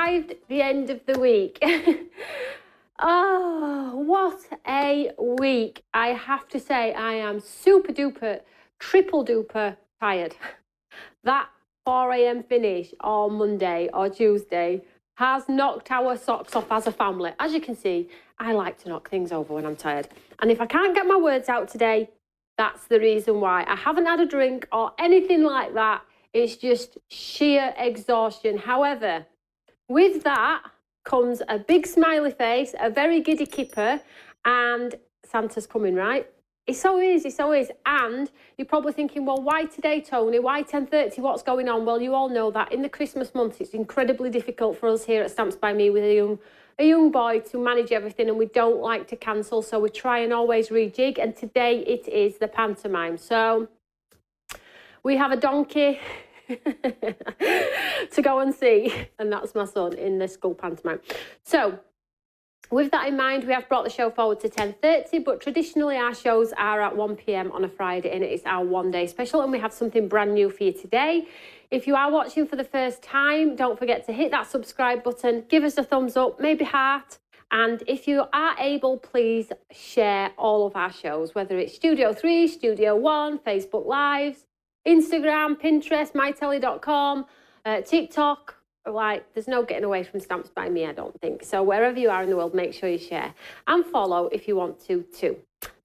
arrived the end of the week. Oh, what a week. I have to say I am super duper, triple duper tired. That 4 a.m. finish on Monday or Tuesday has knocked our socks off as a family. As you can see, I like to knock things over when I'm tired. And if I can't get my words out today, that's the reason why. I haven't had a drink or anything like that. It's just sheer exhaustion. However, with that comes a big smiley face, a very giddy kipper, and Santa's coming, right? It so is, it so is. And you're probably thinking, well, why today, Toni? Why 10:30? What's going on? Well, you all know that in the Christmas month, it's incredibly difficult for us here at Stamps by Me with a young boy to manage everything, and we don't like to cancel, so we try and always rejig, and today it is the pantomime. So we have a donkey to go and see, and that's my son in the school pantomime. So with that in mind, we have brought the show forward to 10:30, but traditionally our shows are at 1 p.m. on a Friday, and it is our one-day special, and we have something brand new for you today. If you are watching for the first time, don't forget to hit that subscribe button, give us a thumbs up, maybe heart, and if you are able, please share all of our shows, whether it's Studio 3, Studio 1, Facebook Lives, Instagram, Pinterest, mytelly.com, TikTok. Like, there's no getting away from Stamps by Me, I don't think. So wherever you are in the world, make sure you share and follow if you want to too.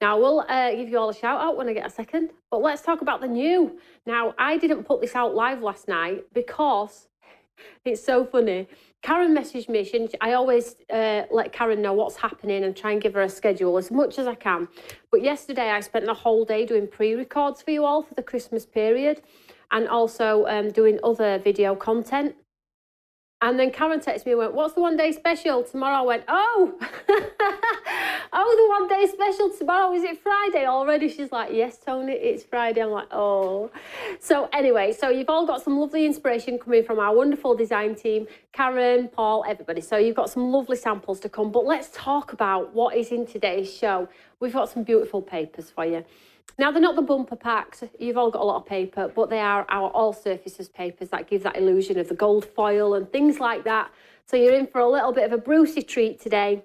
Now, we'll give you all a shout out when I get a second, but let's talk about the new. Now, I didn't put this out live last night because it's so funny. Karen messaged me. I always let Karen know what's happening and try and give her a schedule as much as I can. But yesterday I spent the whole day doing pre-records for you all for the Christmas period, and also doing other video content. And then Karen texted me and went, what's the one day special tomorrow? I went, oh, oh, the one day special tomorrow. Is it Friday already? She's like, yes, Toni, it's Friday. I'm like, oh. So anyway, so you've all got some lovely inspiration coming from our wonderful design team, Karen, Paul, everybody. So you've got some lovely samples to come. But let's talk about what is in today's show. We've got some beautiful papers for you. Now, they're not the bumper packs, you've all got a lot of paper, but they are our all surfaces papers that give that illusion of the gold foil and things like that. So you're in for a little bit of a Brucey treat today.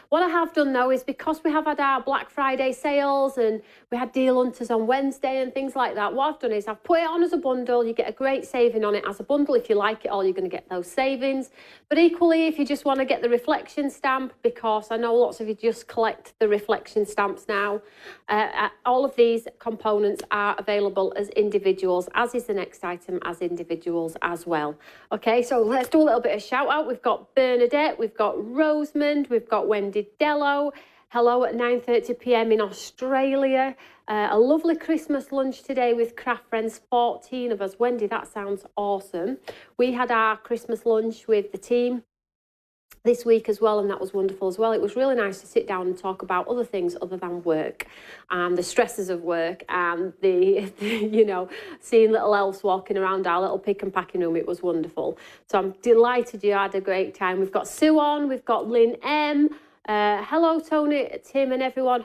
What I have done though is, because we have had our Black Friday sales and we had deal hunters on Wednesday and things like that, what I've done is I've put it on as a bundle. You get a great saving on it as a bundle. If you like it all, you're going to get those savings. But equally, if you just want to get the reflection stamp, because I know lots of you just collect the reflection stamps now, all of these components are available as individuals, as is the next item as individuals as well. Okay, so let's do a little bit of shout out. We've got Bernadette, we've got Rosamond, we've got Wendy Dello. Hello at 9:30 p.m. in Australia. A lovely Christmas lunch today with craft friends, 14 of us. Wendy, that sounds awesome. We had our Christmas lunch with the team this week as well, and that was wonderful as well. It was really nice to sit down and talk about other things other than work and the stresses of work and the you know, seeing little elves walking around our little pick and packing room. It was wonderful. So I'm delighted you had a great time. We've got Sue on, we've got Lynn M. Hello, Toni, Tim and everyone.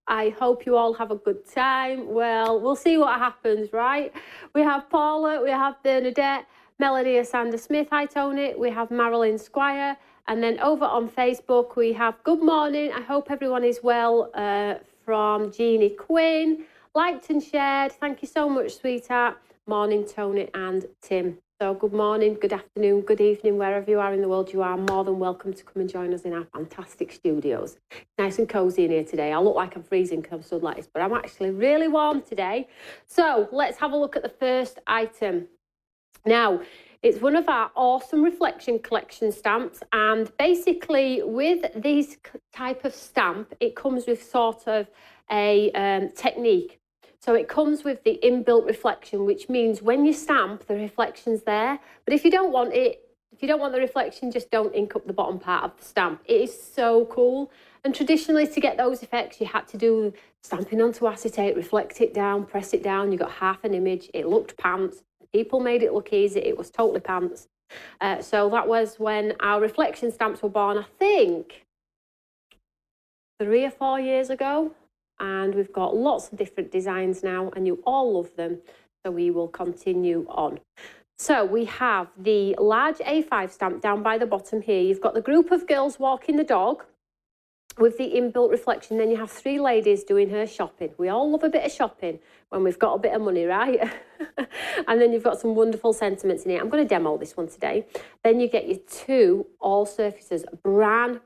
I hope you all have a good time. Well, we'll see what happens, right? We have Paula, we have Bernadette, Melanie Asanda Smith. Hi, Toni. We have Marilyn Squire. And then over on Facebook, we have good morning. I hope everyone is well, from Jeannie Quinn. Liked and shared. Thank you so much, sweetheart. Morning, Toni and Tim. So good morning, good afternoon, good evening, wherever you are in the world, you are more than welcome to come and join us in our fantastic studios. Nice and cosy in here today. I look like I'm freezing because I'm stood like this, but I'm actually really warm today. So let's have a look at the first item. Now, it's one of our awesome reflection collection stamps, and basically with these type of stamp, it comes with sort of a technique. So it comes with the inbuilt reflection, which means when you stamp, the reflection's there. But if you don't want it, if you don't want the reflection, just don't ink up the bottom part of the stamp. It is so cool. And traditionally, to get those effects, you had to do stamping onto acetate, reflect it down, press it down. You got half an image. It looked pants. People made it look easy. It was totally pants. So that was when our reflection stamps were born, I think, 3 or 4 years ago. And we've got lots of different designs now, and you all love them. So we will continue on. So we have the large A5 stamp down by the bottom here. You've got the group of girls walking the dog with the inbuilt reflection. Then you have 3 ladies doing her shopping. We all love a bit of shopping when we've got a bit of money, right? And then you've got some wonderful sentiments in it. I'm going to demo this one today. Then you get your 2 all surfaces, brand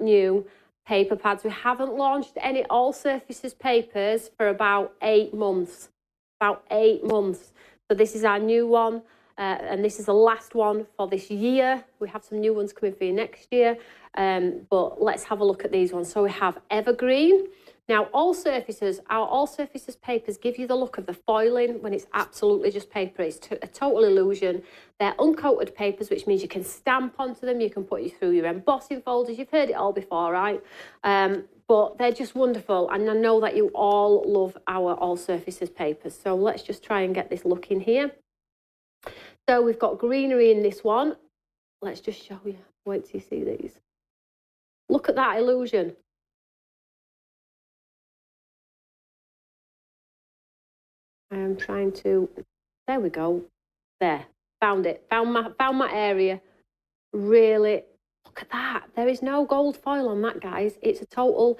new paper pads. We haven't launched any all surfaces papers for about 8 months. About 8 months. So this is our new one. And this is the last one for this year. We have some new ones coming for you next year. But let's have a look at these ones. So we have evergreen. Now, all surfaces, our all surfaces papers give you the look of the foiling when it's absolutely just paper. It's a total illusion. They're uncoated papers, which means you can stamp onto them. You can put it through your embossing folders. You've heard it all before, right? But they're just wonderful. And I know that you all love our all surfaces papers. So let's just try and get this look in here. So we've got greenery in this one. Let's just show you. Wait till you see these. Look at that illusion. I am trying to, there we go. There, found it. Found my area. Really, look at that. There is no gold foil on that, guys. It's a total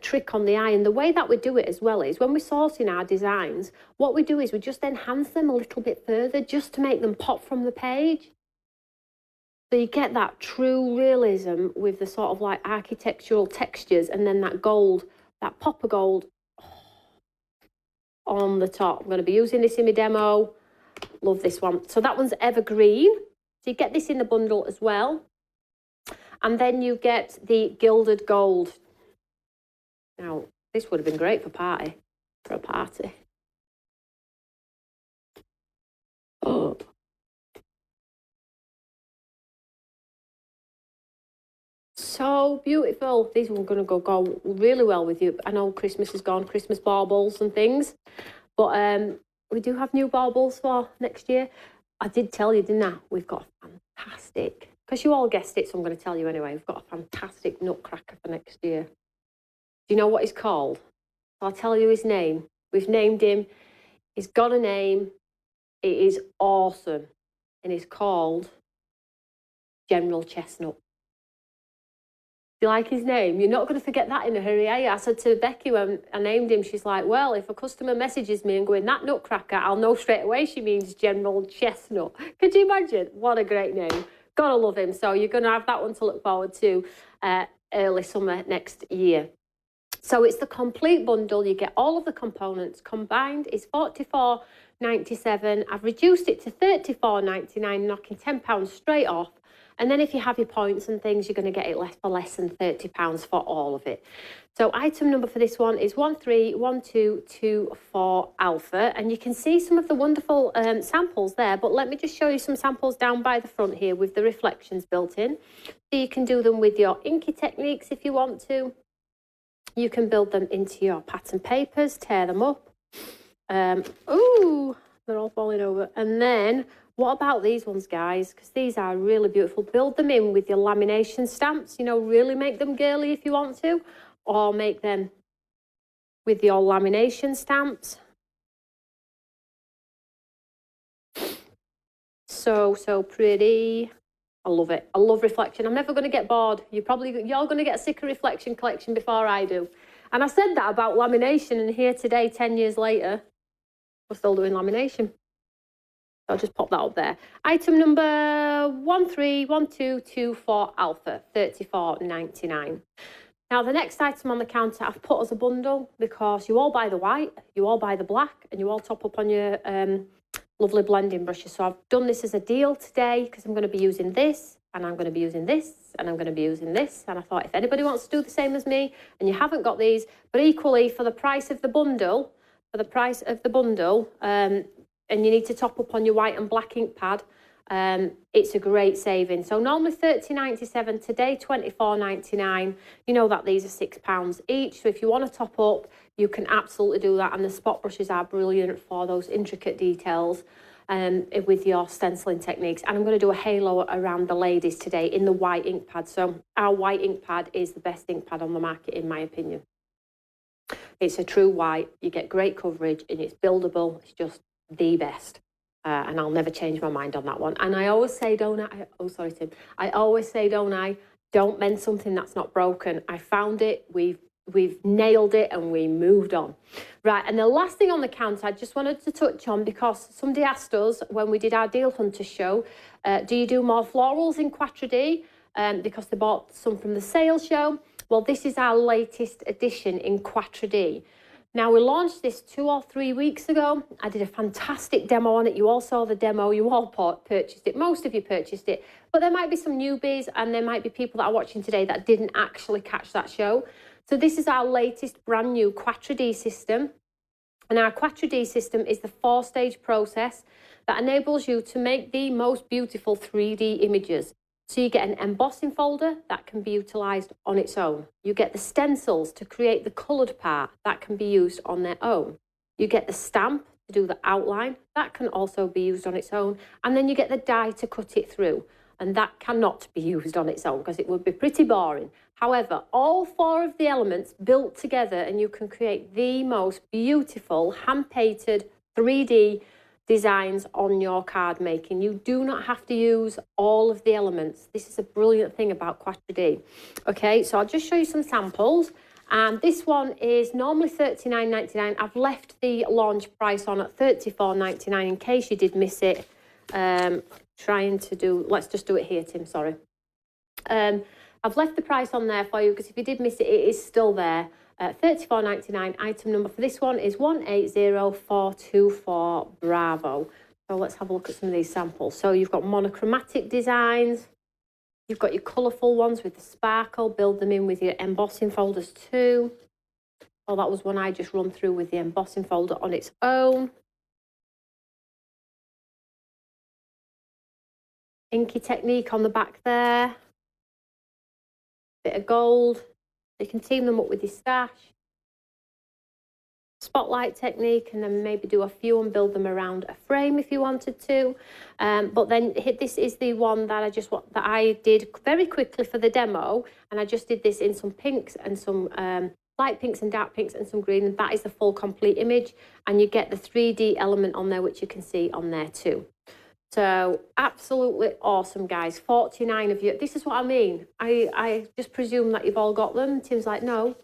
trick on the eye. And the way that we do it as well is when we're sourcing our designs, what we do is we just enhance them a little bit further just to make them pop from the page. So you get that true realism with the sort of like architectural textures and then that gold, that pop of gold on the top. I'm going to be using this in my demo. Love this one. So that one's evergreen. So you get this in the bundle as well. And then you get the gilded gold. Now, this would have been great for a party. Oh. So beautiful. These are going to go really well with you. I know Christmas is gone, Christmas baubles and things. But we do have new baubles for next year. I did tell you, didn't I? We've got a fantastic, because you all guessed it, so I'm going to tell you anyway. We've got a fantastic nutcracker for next year. Do you know what he's called? I'll tell you his name. We've named him. He's got a name. It is awesome. And it's called General Chestnut. Do you like his name? You're not going to forget that in a hurry, are you? I said to Becky when I named him, she's like, well, if a customer messages me and going, that nutcracker, I'll know straight away she means General Chestnut. Could you imagine? What a great name. Gotta love him. So you're going to have that one to look forward to early summer next year. So it's the complete bundle. You get all of the components combined. It's $44.97. I've reduced it to $34.99, knocking £10 straight off. And then if you have your points and things, you're going to get it for less than £30 for all of it. So item number for this one is 131224 Alpha. And you can see some of the wonderful samples there. But let me just show you some samples down by the front here with the reflections built in. So you can do them with your inky techniques if you want to. You can build them into your pattern papers, tear them up. Ooh, they're all falling over. And then what about these ones, guys? Because these are really beautiful. Build them in with your lamination stamps. You know, really make them girly if you want to. Or make them with your lamination stamps. So pretty. I love it. I love reflection. I'm never going to get bored. You're going to get sick of reflection collection before I do. And I said that about lamination, and here today, 10 years later, we're still doing lamination. I'll just pop that up there. Item number 131224 Alpha, $34.99. Now, the next item on the counter I've put as a bundle because you all buy the white, you all buy the black, and you all top up on your lovely blending brushes. So I've done this as a deal today because I'm going to be using this, and I'm going to be using this, and I'm going to be using this. And I thought if anybody wants to do the same as me and you haven't got these, but equally for the price of the bundle, and you need to top up on your white and black ink pad, it's a great saving. So normally $30.97, today $24.99. You know that these are £6 each. So if you want to top up, you can absolutely do that. And the spot brushes are brilliant for those intricate details with your stenciling techniques. And I'm going to do a halo around the ladies today in the white ink pad. So our white ink pad is the best ink pad on the market, in my opinion. It's a true white. You get great coverage and it's buildable. It's just the best. And I'll never change my mind on that one. And I always say, don't I? Oh, sorry, Tim. I always say, don't I? Don't mend something that's not broken. I found it, we've nailed it, and we moved on. Right, and the last thing on the counter I just wanted to touch on, because somebody asked us when we did our Deal Hunter show, do you do more florals in Quattra D? Because they bought some from the sales show. Well, this is our latest addition in Quattra D. Now, we launched this 2 or 3 weeks ago. I did a fantastic demo on it. You all saw the demo. You all purchased it. Most of you purchased it. But there might be some newbies, and there might be people that are watching today that didn't actually catch that show. So this is our latest brand new Quattra D system. And our Quattra D system is the 4-stage process that enables you to make the most beautiful 3D images. So you get an embossing folder that can be utilised on its own. You get the stencils to create the coloured part that can be used on their own. You get the stamp to do the outline that can also be used on its own. And then you get the die to cut it through. And that cannot be used on its own because it would be pretty boring. However, all 4 of the elements built together, and you can create the most beautiful hand-painted 3D designs on your card making. You do not have to use all of the elements. This is a brilliant thing about Quattra D. Okay, so I'll just show you some samples. And this one is normally $39.99. I've left the launch price on at $34.99 in case you did miss it. Let's just do it here, Tim, sorry. I've left the price on there for you because if you did miss it, it is still there. $34.99. Item number for this one is 180424 Bravo. So let's have a look at some of these samples. So you've got monochromatic designs. You've got your colourful ones with the sparkle. Build them in with your embossing folders too. Oh, that was one I just run through with the embossing folder on its own. Inky technique on the back there. Bit of gold. You can team them up with your stash. Spotlight technique, and then maybe do a few and build them around a frame if you wanted to. But then this is the one that I did very quickly for the demo, and I just did this in some pinks and some light pinks and dark pinks and some green, and that is the full complete image, and you get the 3D element on there, which you can see on there too. So absolutely awesome, guys. 49 of you. This is what I mean. I just presume that you've all got them. Tim's like, no,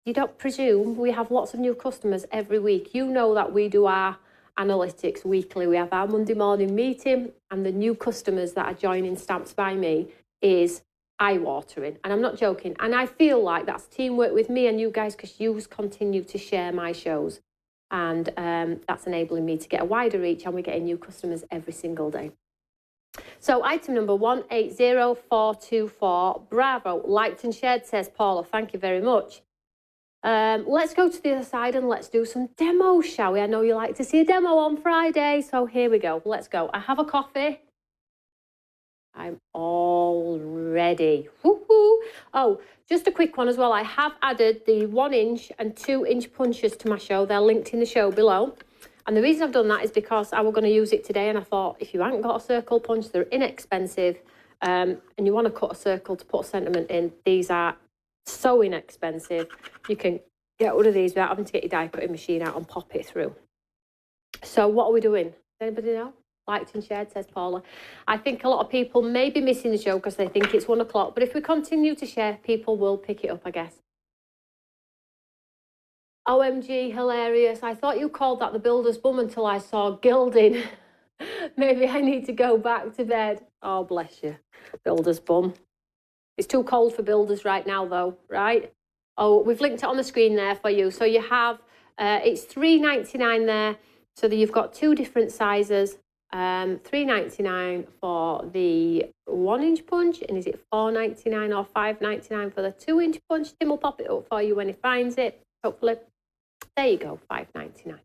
you don't presume. We have lots of new customers every week. You know that we do our analytics weekly. We have our Monday morning meeting, and the new customers that are joining Stamps by Me is eye-watering. And I'm not joking. And I feel like that's teamwork with me and you guys, because you continue to share my shows. And that's enabling me to get a wider reach, and we're getting new customers every single day. So item number 180424, Bravo. Liked and shared, says Paula. Thank you very much. Let's go to the other side and let's do some demos, shall we? I know you like to see a demo on Friday, so here we go. Let's go. I have a coffee. I'm all ready. Woo-hoo. Oh, just a quick one as well. I have added the 1-inch and 2-inch punches to my show. They're linked in the show below. And the reason I've done that is because I was going to use it today, and I thought if you haven't got a circle punch, they're inexpensive, and you want to cut a circle to put a sentiment in, these are so inexpensive. You can get rid of these without having to get your die cutting machine out and pop it through. So what are we doing? Does anybody know? Liked and shared, says Paula. I think a lot of people may be missing the show because they think it's 1 o'clock, but if we continue to share, people will pick it up, I guess. OMG, hilarious. I thought you called that the builder's bum until I saw gilding. Maybe I need to go back to bed. Oh, bless you. Builder's bum. It's too cold for builders right now, though, right? Oh, we've linked it on the screen there for you. So you have, it's $3.99 there. So that you've got 2 different sizes. $3.99 for the 1-inch punch, and is it $4.99 or $5.99 for the 2-inch punch? Tim will pop it up for you when he finds it, hopefully. There you go, $5.99.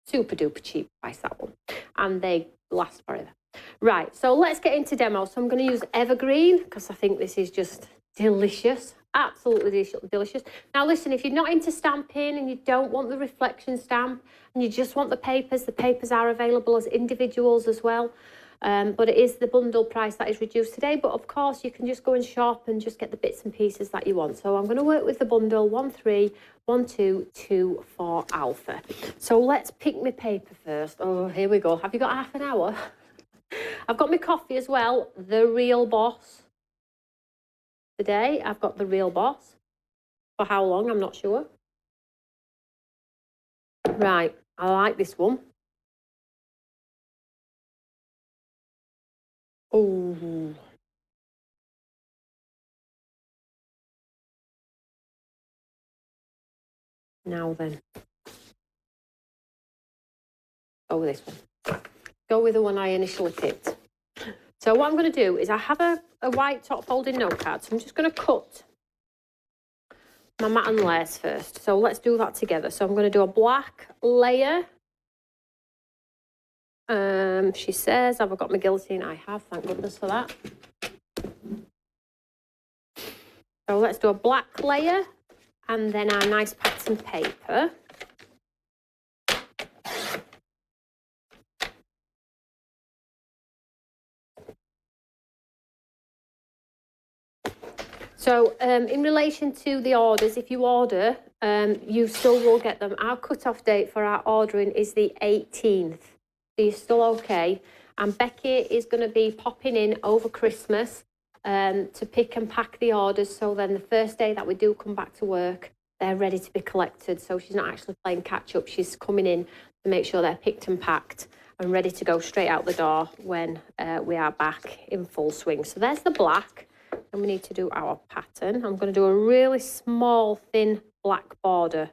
Super duper cheap price, that one, and they last forever. Right, so let's get into demo. So I'm going to use Evergreen because I think this is just delicious. Absolutely delicious. Now listen, if you're not into stamping and you don't want the reflection stamp and you just want the papers are available as individuals as well. But it is the bundle price that is reduced today. But of course, you can just go and shop and just get the bits and pieces that you want. So I'm going to work with the bundle 131224 Alpha. So let's pick my paper first. Oh, here we go. Have you got half an hour? I've got my coffee as well. The Real Boss. Today, I've got the Real Boss. For how long, I'm not sure. Right, I like this one. Oh. Now then. Go with this one. Go with the one I initially picked. So what I'm going to do is I have a white top folding note card. So I'm just going to cut my mat and lace first. So let's do that together. So I'm going to do a black layer. She says, have I got my guillotine? I have, thank goodness for that. So let's do a black layer and then our nice pattern paper. So in relation to the orders, if you order, you still will get them. Our cut-off date for our ordering is the 18th. So you're still okay. And Becky is going to be popping in over Christmas to pick and pack the orders. So then the first day that we do come back to work, they're ready to be collected. So she's not actually playing catch-up. She's coming in to make sure they're picked and packed and ready to go straight out the door when we are back in full swing. So there's the black. And we need to do our pattern. I'm going to do a really small, thin black border.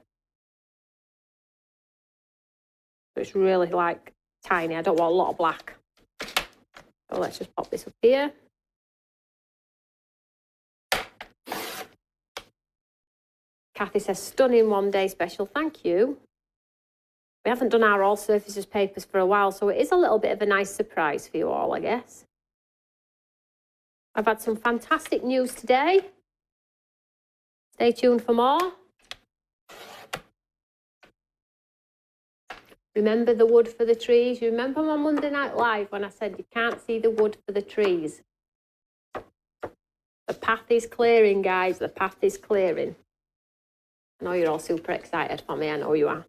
So it's really like tiny. I don't want a lot of black. So let's just pop this up here. Kathy says, stunning one day special. Thank you. We haven't done our all surfaces papers for a while, so it is a little bit of a nice surprise for you all, I guess. I've had some fantastic news today. Stay tuned for more. Remember the wood for the trees? You remember my Monday Night Live when I said you can't see the wood for the trees? The path is clearing, guys. The path is clearing. I know you're all super excited for me. I know you are.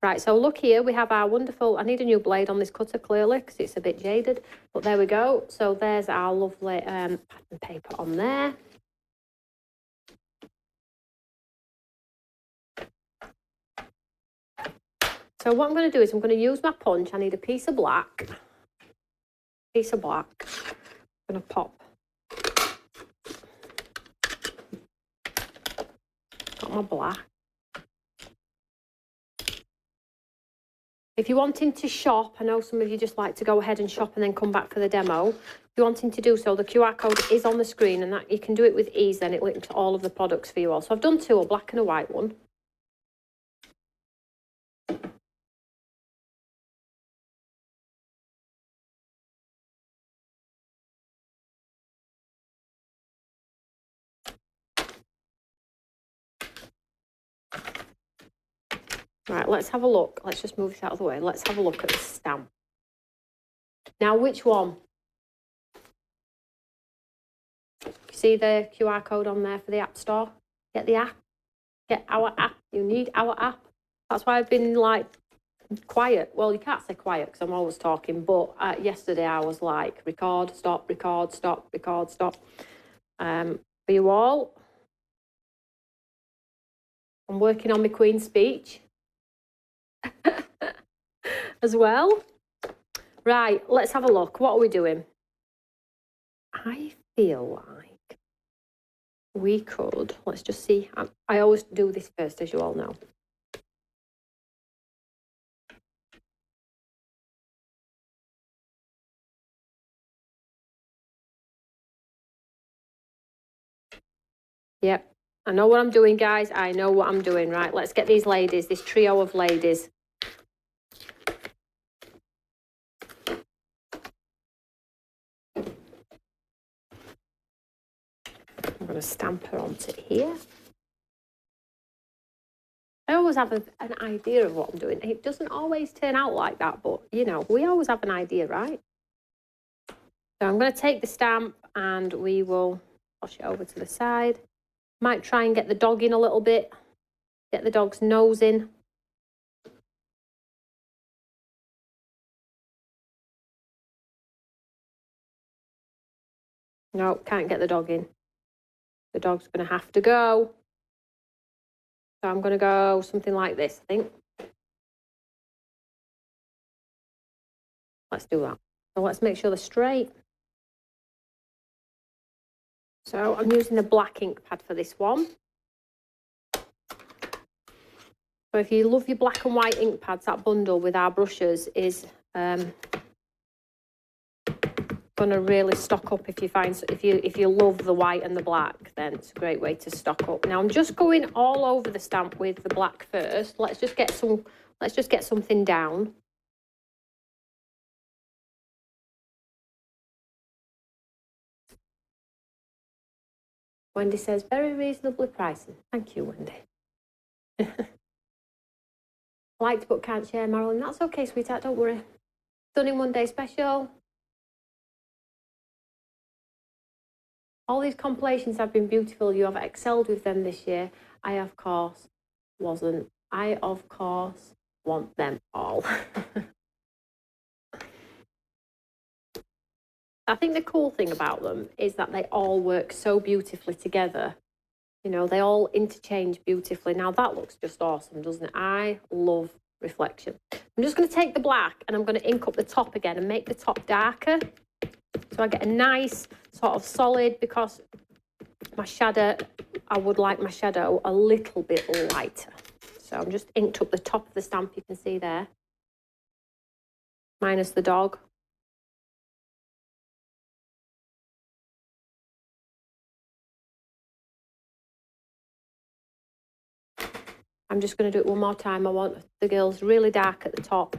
Right, so look here. We have our wonderful... I need a new blade on this cutter, clearly, because it's a bit jaded. But there we go. So there's our lovely pattern paper on there. So what I'm going to do is I'm going to use my punch. I need a piece of black. I'm going to pop. Got my black. If you're wanting to shop, I know some of you just like to go ahead and shop and then come back for the demo. If you're wanting to do so, the QR code is on the screen and that you can do it with ease. Then it links to all of the products for you all. So I've done two, a black and a white one. Right, let's have a look. Let's just move this out of the way. Let's have a look at the stamp. Now, which one? See the QR code on there for the App Store? Get the app. Get our app. You need our app. That's why I've been like quiet. Well, you can't say quiet because I'm always talking. But yesterday I was like record, stop, record, stop, record, stop. For you all, I'm working on my Queen's speech as well. Right, let's have a look. What are we doing? I feel like we could, let's just see. I always do this first, as you all know. Yep, I know what I'm doing, guys. I know what I'm doing. Right, let's get these ladies, this trio of ladies. I'm going to stamp her onto here. I always have an idea of what I'm doing. It doesn't always turn out like that, but, you know, we always have an idea, right? So I'm going to take the stamp and we will push it over to the side. Might try and get the dog in a little bit, get the dog's nose in. No, can't get the dog in. The dog's going to have to go. So I'm going to go something like this, I think. Let's do that. So let's make sure they're straight. So I'm using the black ink pad for this one. So if you love your black and white ink pads, that bundle with our brushes is going to really stock up. If you love the white and the black, then it's a great way to stock up. Now I'm just going all over the stamp with the black first. Let's just get something down. Wendy says very reasonably priced. Thank you, Wendy. Liked but can't share, Marilyn. That's okay, sweetheart, don't worry. Stunning one day special. All these compilations have been beautiful. You have excelled with them this year. I, of course, wasn't. I, of course, want them all. I think the cool thing about them is that they all work so beautifully together. You know, they all interchange beautifully. Now that looks just awesome, doesn't it? I love reflection. I'm just going to take the black and I'm going to ink up the top again and make the top darker. So I get a nice sort of solid, because my shadow, I would like my shadow a little bit lighter. So I'm just inked up the top of the stamp, you can see there. Minus the dog. I'm just going to do it one more time. I want the girls really dark at the top.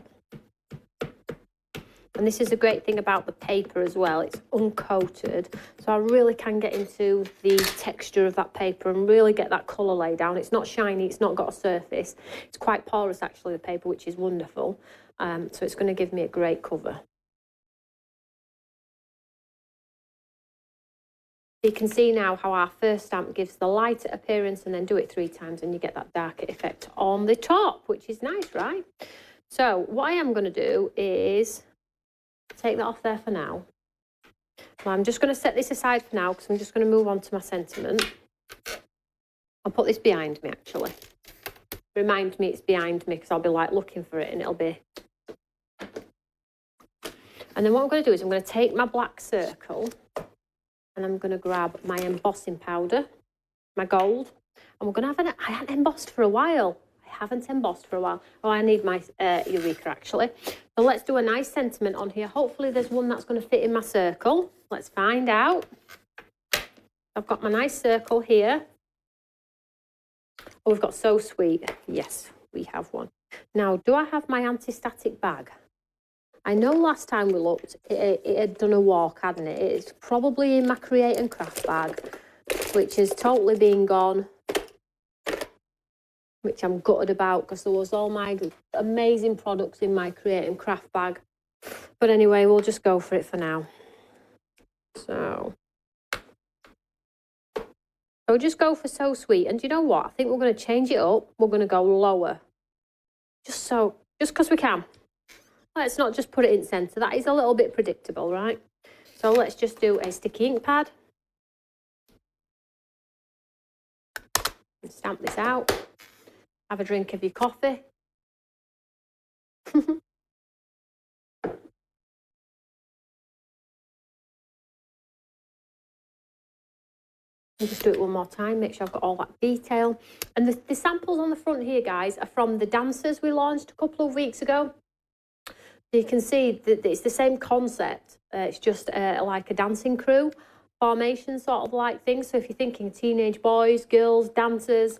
And this is a great thing about the paper as well. It's uncoated, so I really can get into the texture of that paper and really get that colour laid down. It's not shiny, it's not got a surface. It's quite porous, actually, the paper, which is wonderful. So it's going to give me a great cover. You can see now how our first stamp gives the lighter appearance, and then do it 3 times and you get that darker effect on the top, which is nice, right? So what I am going to do is take that off there for now. Well, I'm just going to set this aside for now because I'm just going to move on to my sentiment. I'll put this behind me, actually. Remind me it's behind me, because I'll be like looking for it and it'll be... And then what I'm going to do is I'm going to take my black circle and I'm going to grab my embossing powder, my gold, and we're going to have I haven't embossed for a while. Oh, I need my Eureka, actually. So let's do a nice sentiment on here. Hopefully there's one that's going to fit in my circle. Let's find out. I've got my nice circle here. Oh, we've got So Sweet. Yes, we have one. Now, do I have my anti-static bag? I know last time we looked, it had done a walk, hadn't it? It's probably in my Create and Craft bag, which has totally been gone, which I'm gutted about, because there was all my amazing products in my Create and Craft bag. But anyway, we'll just go for it for now. So just go for So Sweet. And do you know what? I think we're going to change it up. We're going to go lower. Just because we can. Let's not just put it in centre. That is a little bit predictable, right? So let's just do a sticky ink pad. And stamp this out. Have a drink of your coffee. And just do it one more time, make sure I've got all that detail. And the samples on the front here, guys, are from the dancers we launched a couple of weeks ago. So you can see that it's the same concept. It's just like a dancing crew formation sort of like thing. So if you're thinking teenage boys, girls, dancers,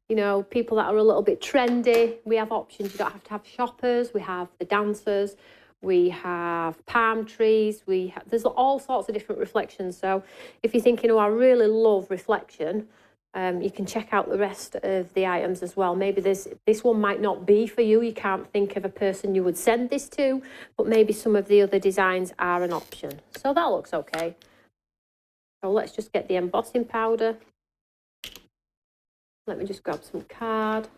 you know, people that are a little bit trendy, we have options. You don't have to have shoppers. We have the dancers. We have palm trees. There's all sorts of different reflections. So if you're thinking, oh, I really love reflection, You can check out the rest of the items as well. Maybe this one might not be for you. You can't think of a person you would send this to, but maybe some of the other designs are an option. So that looks okay. So let's just get the embossing powder. Let me just grab some card.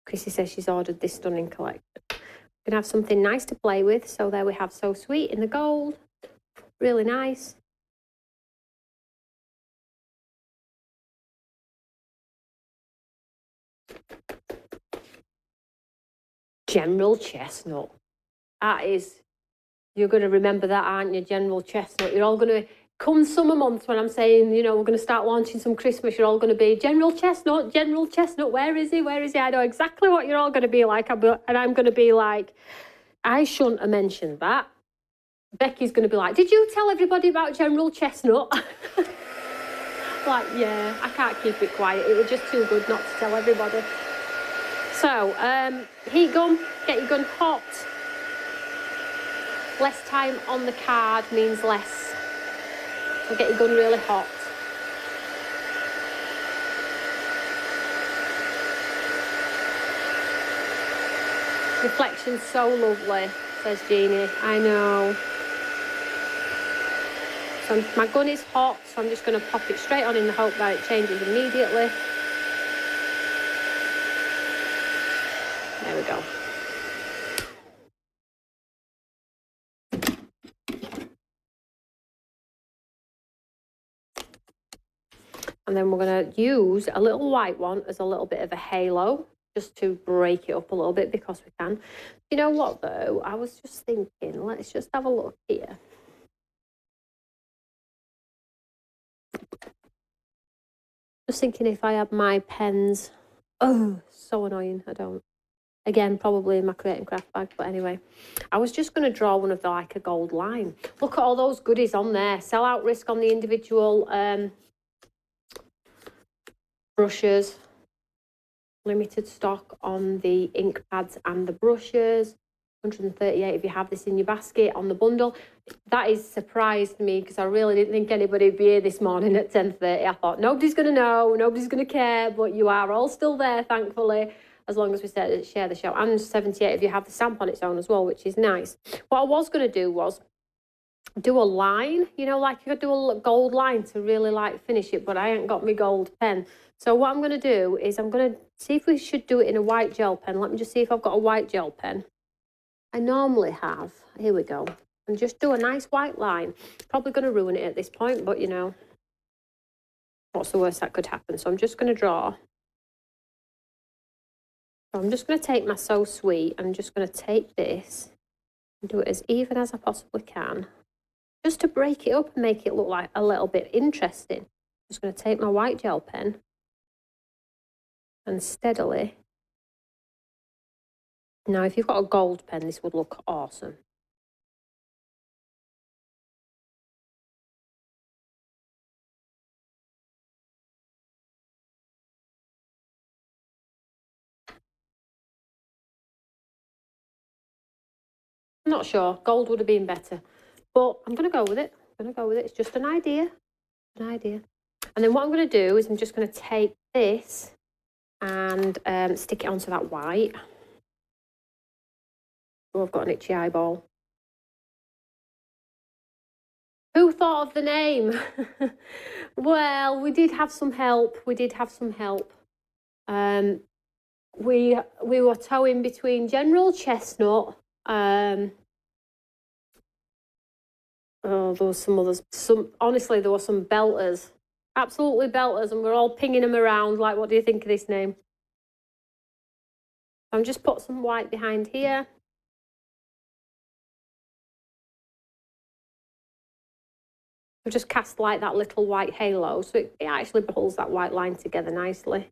Chrissy says she's ordered this stunning collection. We're gonna have something nice to play with. So there we have So Sweet in the gold. Really nice. General Chestnut. That is, you're going to remember that, aren't you? General Chestnut. You're all going to, come summer months when I'm saying, you know, we're going to start launching some Christmas, you're all going to be, General Chestnut, where is he? Where is he? I know exactly what you're all going to be like. And I'm going to be like, I shouldn't have mentioned that. Becky's going to be like, did you tell everybody about General Chestnut? Like, yeah, I can't keep it quiet. It was just too good not to tell everybody. So, heat gun, get your gun hot. Less time on the card means less. So get your gun really hot. Reflection's so lovely, says Jeannie. I know. So my gun is hot, so I'm just going to pop it straight on in the hope that it changes immediately. There we go. And then we're going to use a little white one as a little bit of a halo, just to break it up a little bit because we can. You know what, though? I was just thinking, let's just have a look here. Just thinking if I had my pens. Oh, so annoying. I don't. Again, probably in my Create and Craft bag, but anyway. I was just going to draw one of the, like a gold line. Look at all those goodies on there. Sell-out risk on the individual brushes. Limited stock on the ink pads and the brushes. 138 if you have this in your basket on the bundle. That is surprised me because I really didn't think anybody would be here this morning at 10:30. I thought nobody's going to know, nobody's going to care, but you are all still there, thankfully, as long as we share the show. And 78 if you have the stamp on its own as well, which is nice. What I was going to do was do a line, you know, like you could do a gold line to really like finish it, but I ain't got my gold pen. So what I'm going to do is I'm going to see if we should do it in a white gel pen. Let me just see if I've got a white gel pen. I normally have. Here we go. And just do a nice white line. Probably going to ruin it at this point, but you know, what's the worst that could happen? So I'm just going to draw. So I'm just going to take my So Sweet. I'm just going to take this and do it as even as I possibly can. Just to break it up and make it look like a little bit interesting. I'm just going to take my white gel pen and steadily. Now, if you've got a gold pen, this would look awesome. I'm not sure. Gold would have been better. But I'm going to go with it. It's just an idea. And then what I'm going to do is I'm just going to take this and stick it onto that white. Oh, I've got an itchy eyeball. Who thought of the name? Well, we did have some help. We were towing between General Chestnut. Oh, there was some others. Honestly, there were some belters. Absolutely belters, and we're all pinging them around. Like, what do you think of this name? I'm just put some white behind here. I've just cast like that little white halo, so it actually pulls that white line together nicely.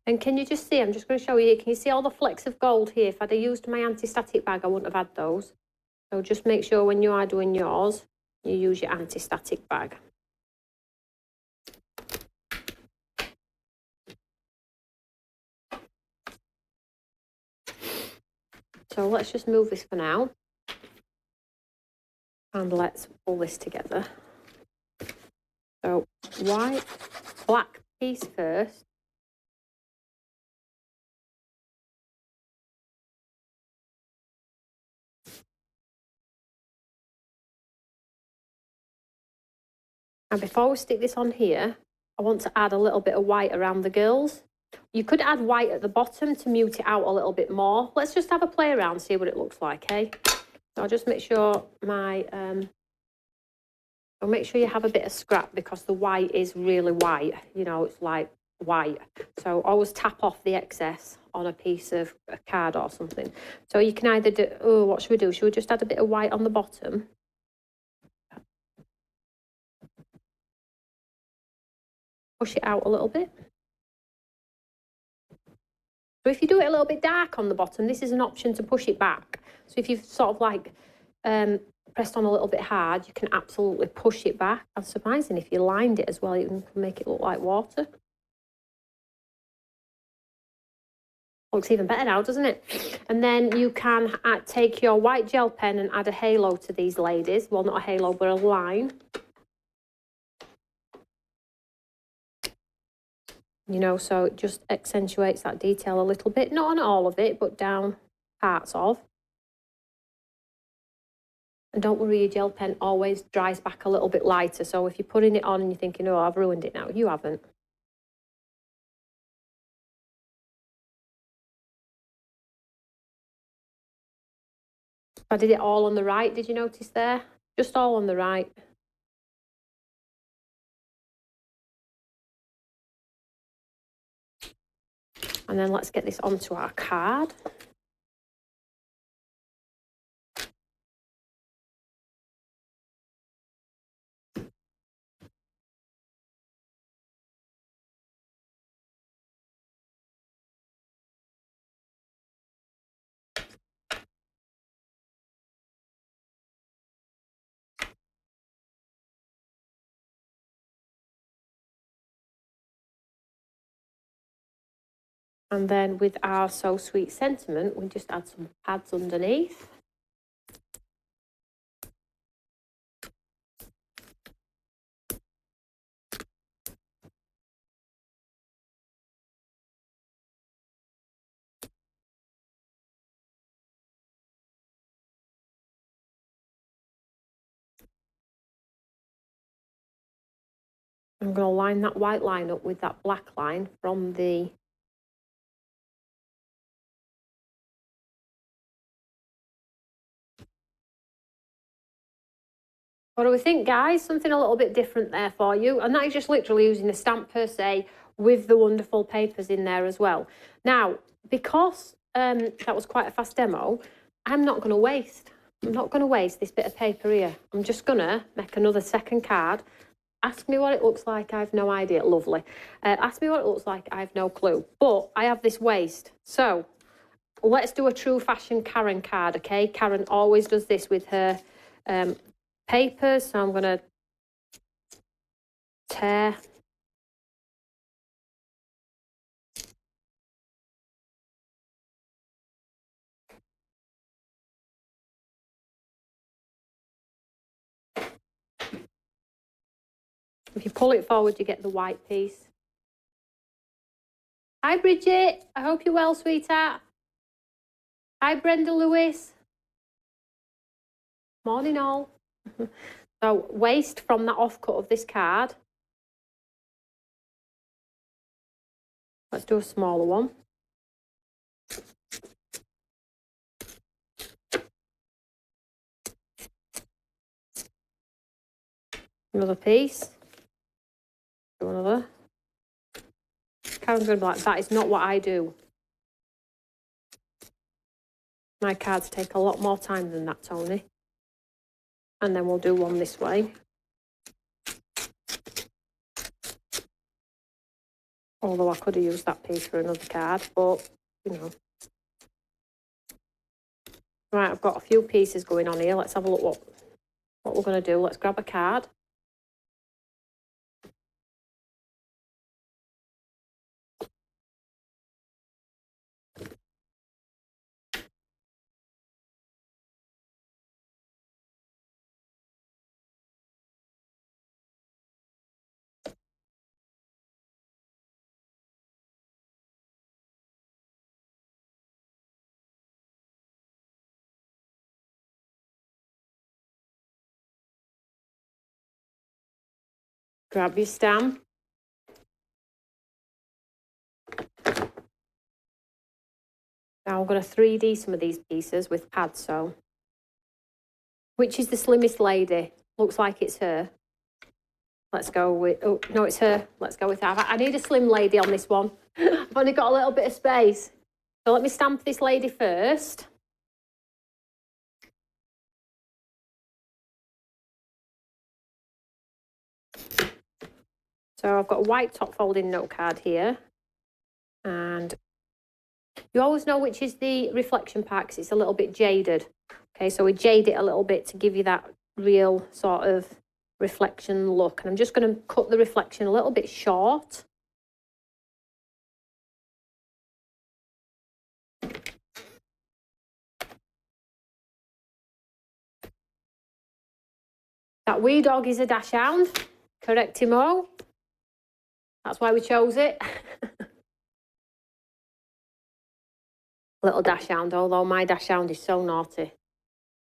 And can you just see, I'm just going to show you, can you see all the flecks of gold here? If I'd have used my anti-static bag, I wouldn't have had those. So just make sure when you are doing yours, you use your anti-static bag. So let's just move this for now. And let's pull this together. So white, black piece first. And before we stick this on here, I want to add a little bit of white around the girls. You could add white at the bottom to mute it out a little bit more. Let's just have a play around, see what it looks like, okay? So I'll just make sure I'll make sure you have a bit of scrap because the white is really white. You know, it's like white. So always tap off the excess on a piece of a card or something. So you can either do, oh, what should we do? Should we just add a bit of white on the bottom? Push it out a little bit. So if you do it a little bit dark on the bottom, this is an option to push it back. So if you've sort of like pressed on a little bit hard, you can absolutely push it back. That's surprising. If you lined it as well, you can make it look like water. Looks even better now, doesn't it? And then you can take your white gel pen and add a halo to these ladies. Well, not a halo, but a line. You know, so it just accentuates that detail a little bit. Not on all of it, but down parts of. And don't worry, your gel pen always dries back a little bit lighter. So if you're putting it on and you're thinking, oh, I've ruined it now, you haven't. I did it all on the right, did you notice there? Just all on the right. And then let's get this onto our card. And then with our So Sweet sentiment, we just add some pads underneath. I'm going to line that white line up with that black line from the what do we think, guys? Something a little bit different there for you. And that is just literally using the stamp per se with the wonderful papers in there as well. Now, because that was quite a fast demo, I'm not going to waste. I'm not going to waste this bit of paper here. I'm just going to make another second card. Ask me what it looks like, I have no idea. Lovely. Ask me what it looks like, I have no clue. But I have this waste. So let's do a true fashion Karen card, okay? Karen always does this with her papers. So I'm going to tear. If you pull it forward, you get the white piece. Hi, Bridget. I hope you're well, sweetheart. Hi, Brenda Lewis. Morning, all. So, waste from that offcut of this card. Let's do a smaller one. Another piece. Do another. Karen's going to be like, that is not what I do. My cards take a lot more time than that, Toni. And then we'll do one this way. Although I could have used that piece for another card, but, you know. Right, I've got a few pieces going on here. Let's have a look what we're going to do. Let's grab a card. Grab your stamp. Now I'm going to 3D some of these pieces with pads, so. Which is the slimmest lady? Looks like it's her. Let's go with, oh, no, it's her. Let's go with that. I need a slim lady on this one. I've only got a little bit of space. So let me stamp this lady first. So I've got a white top folding note card here. And you always know which is the reflection part because it's a little bit jaded. Okay, so we jade it a little bit to give you that real sort of reflection look. And I'm just going to cut the reflection a little bit short. That wee dog is a dachshund. Correctimo. That's why we chose it. Little dachshund, although my dachshund is so naughty.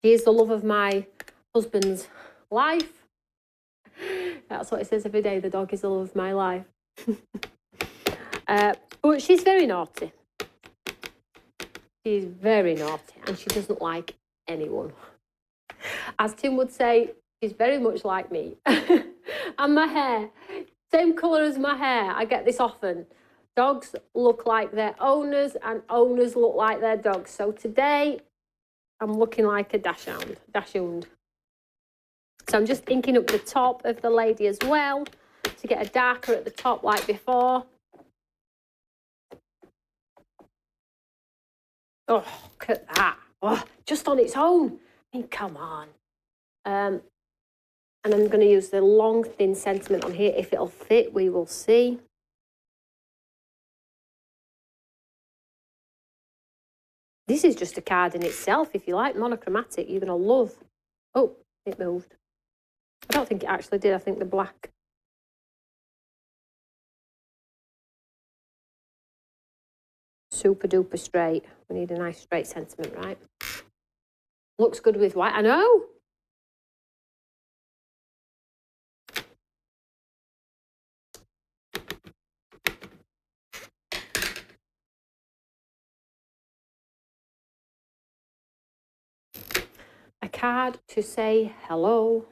She is the love of my husband's life. That's what it says every day, the dog is the love of my life. But she's very naughty. She's very naughty and she doesn't like anyone. As Tim would say, she's very much like me. And my hair, same colour as my hair. I get this often. Dogs look like their owners and owners look like their dogs. So today, I'm looking like a dachshund. So I'm just inking up the top of the lady as well to get a darker at the top like before. Oh, look at that. Oh, just on its own. I mean, come on. And I'm going to use the long, thin sentiment on here. If it'll fit, we will see. This is just a card in itself. If you like monochromatic, you're going to love. Oh, it moved. I don't think it actually did. I think the black. Super duper straight. We need a nice straight sentiment, right? Looks good with white. I know. A card to say hello.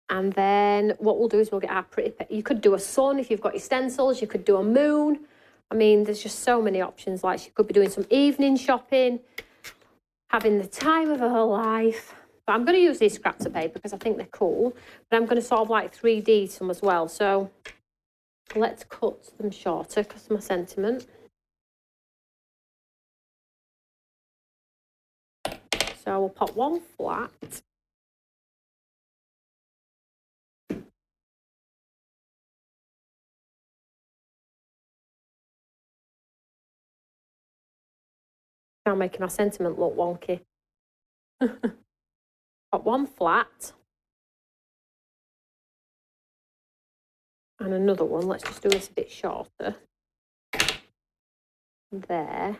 And then what we'll do is we'll get our pretty... You could do a sun if you've got your stencils. You could do a moon. I mean, there's just so many options. Like she could be doing some evening shopping, having the time of her life. But I'm going to use these scraps of paper because I think they're cool. But I'm going to sort of like 3D some as well. So let's cut them shorter because my sentiment. So we'll pop one flat. Now making my sentiment look wonky. Pop one flat. And another one. Let's just do this a bit shorter. There.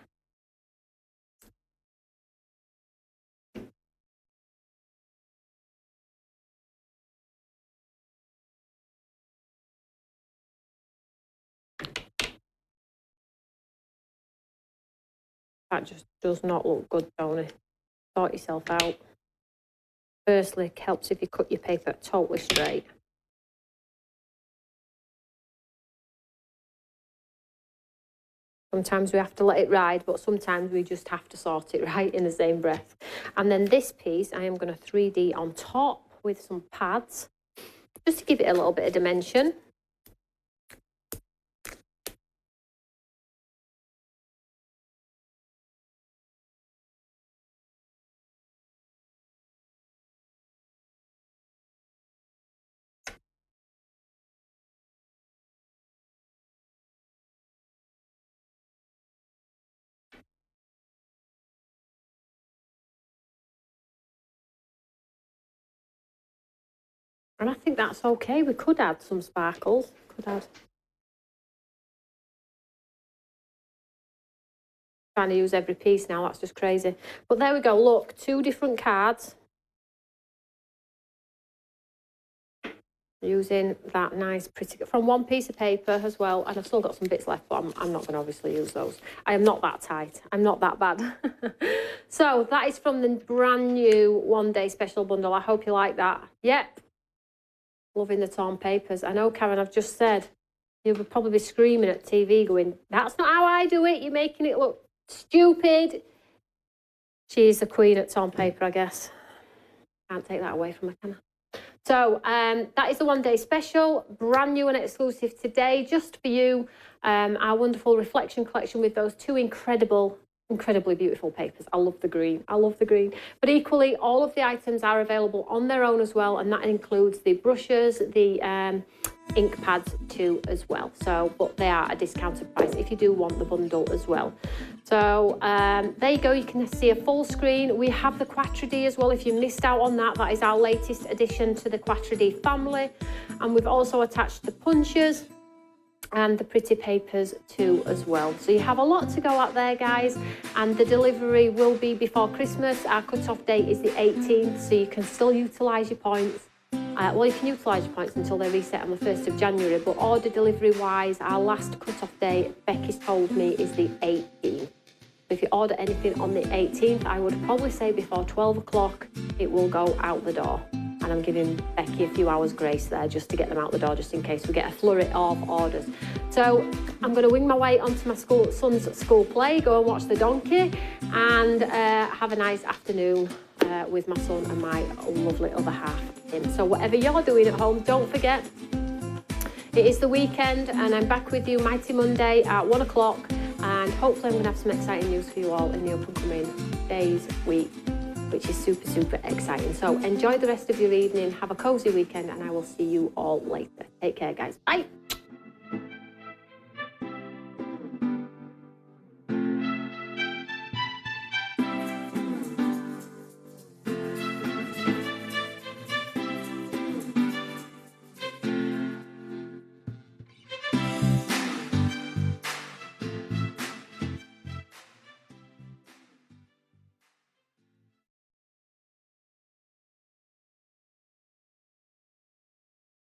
That just does not look good, Toni. Sort yourself out. Firstly, it helps if you cut your paper totally straight. Sometimes we have to let it ride, but sometimes we just have to sort it right in the same breath. And then this piece, I am going to 3D on top with some pads, just to give it a little bit of dimension. And I think that's okay. We could add some sparkles. Could add. trying to use every piece now. That's just crazy. But there we go. Look, 2 different cards. Using that nice, pretty, from 1 piece of paper as well. And I've still got some bits left, but I'm not going to obviously use those. I am not that tight. I'm not that bad. So that is from the brand new 1 day special bundle. I hope you like that. Yep. Loving the torn papers. I know, Karen, I've just said, you would probably be screaming at TV going, that's not how I do it. You're making it look stupid. She's the queen at torn paper, I guess. Can't take that away from her, can I? So that is the 1 day special, brand new and exclusive today, just for you. Our wonderful reflection collection with those 2 incredibly beautiful papers. I love the green. I love the green. But equally, all of the items are available on their own as well, and that includes the brushes, the ink pads too as well. So, but they are a discounted price if you do want the bundle as well. So there you go. You can see a full screen. We have the Quattra D as well. If you missed out on that, that is our latest addition to the Quattra D family. And we've also attached the punches and the pretty papers too as well. So you have a lot to go out there, guys, and the delivery will be before Christmas. Our cut-off date is the 18th, so you can still utilise your points. Well, you can utilise your points until they reset on the 1st of January, but order delivery-wise, our last cut-off date, Becky's told me, is the 18th. If you order anything on the 18th, I would probably say before 12 o'clock, it will go out the door. And I'm giving Becky a few hours grace there just to get them out the door, just in case we get a flurry of orders. So I'm going to wing my way onto my son's school play, go and watch the donkey, and have a nice afternoon with my son and my lovely other half. So whatever you're doing at home, don't forget, it is the weekend, and I'm back with you Mighty Monday at 1 o'clock. And hopefully I'm going to have some exciting news for you all in the up and coming days, week, which is super, super exciting. So enjoy the rest of your evening, have a cozy weekend, and I will see you all later. Take care, guys. Bye.